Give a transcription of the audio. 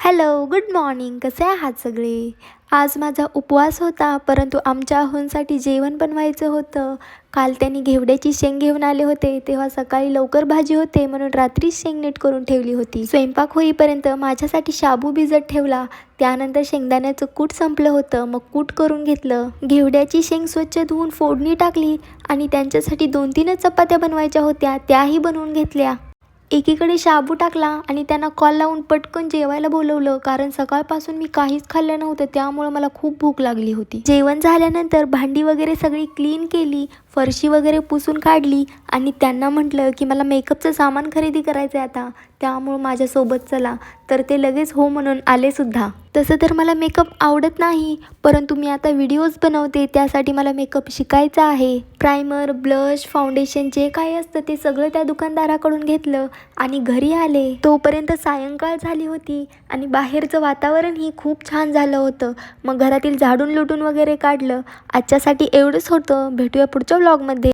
Hello, good morning. कसे आहात सगळे? आज माझा उपवास होता, परंतु आमच्या अहोंसाठी जेवण बनवायचं होतं. काल त्यांनी घेवड्याची शेंग घेऊन आले होते, तेव्हा सकाळी लवकर भाजी होते म्हणून रात्रीच शेंग नीट करून ठेवली होती. स्वयंपाक होईपर्यंत माझ्यासाठी शाबू भिजत ठेवला. त्यानंतर शेंगदाण्याचं कूट संपलं होतं, मग कूट करून घेतलं. घेवड्याची शेंग स्वच्छ धुवून फोडणी टाकली आणि त्यांच्यासाठी 2-3च चपात्या बनवायच्या होत्या, त्याही बनवून घेतल्या. एकीकडे शाबू टाकला आणि त्यांना कॉल लावून पटकन जेवायला बोलवलं, कारण सकाळपासून मी काहीच खाल्लं नव्हतं, त्यामुळे मला खूप भूक लागली होती. जेवण झाल्यानंतर भांडी वगैरे सगळी क्लीन केली, फरशी वगैरे पुसून काढली आणि त्यांना म्हटलं की मला मेकअपचं सामान खरेदी करायचं आहे आता, त्यामुळं माझ्यासोबत चला. तर ते लगेच हो म्हणून आलेसुद्धा. तसं तर मला मेकअप आवडत नाही, परंतु मी आता व्हिडिओज बनवते, त्यासाठी मला मेकअप शिकायचा आहे. प्रायमर, ब्लश, फाउंडेशन जे काही असतं ते सगळं त्या दुकानदाराकडून घेतलं आणि घरी आले. तोपर्यंत सायंकाळ झाली होती आणि बाहेरचं वातावरणही खूप छान झालं होतं. मग घरातील झाडून लुटून वगैरे काढलं. आजच्यासाठी एवढंच होतं. भेटूया पुढच्या व्लॉगमध्ये.